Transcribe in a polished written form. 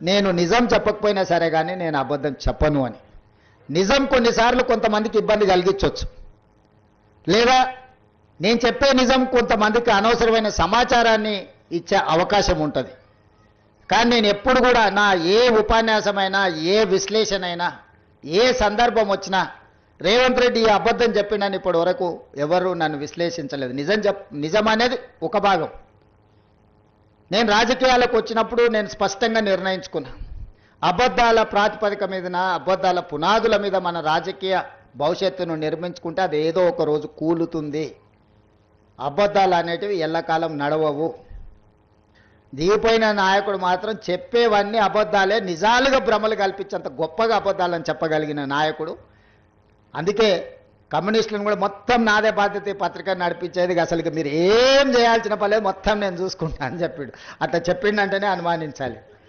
నేను నిజం చెప్పకపోయినా సరే కానీ నేను అబద్ధం చెప్పను అని. నిజం కొన్నిసార్లు కొంతమందికి ఇబ్బంది కలిగించవచ్చు, లేదా నేను చెప్పే నిజం కొంతమందికి అనవసరమైన సమాచారాన్ని ఇచ్చే అవకాశం ఉంటుంది. కానీ నేను ఎప్పుడు కూడా నా ఏ ఉపన్యాసమైనా, ఏ విశ్లేషణ అయినా, ఏ సందర్భం వచ్చినా రేవంత్ రెడ్డి ఈ అబద్ధం చెప్పిండని ఇప్పటి వరకు ఎవరు నన్ను విశ్లేషించలేదు. నిజం అనేది ఒక భాగం. నేను రాజకీయాలకు వచ్చినప్పుడు నేను స్పష్టంగా నిర్ణయించుకున్నా, అబద్ధాల ప్రాతిపదిక మీదన, అబద్ధాల పునాదుల మీద మన రాజకీయ భవిష్యత్తును నిర్మించుకుంటే అది ఏదో ఒక రోజు కూలుతుంది. అబద్ధాలు అనేటివి ఎల్లకాలం నడవవు. దిగిపోయిన నాయకుడు మాత్రం చెప్పేవన్నీ అబద్ధాలే, నిజాలుగా భ్రమలు కల్పించేంత గొప్పగా అబద్ధాలని చెప్పగలిగిన నాయకుడు. అందుకే కమ్యూనిస్టులను కూడా మొత్తం నాదే బాధ్యత పత్రిక నడిపించేది, అసలు మీరు ఏం చేయాల్సిన పర్లేదు, మొత్తం నేను చూసుకుంటా అని చెప్పాడు. అట్లా చెప్పిండంటేనే అనుమానించాలి.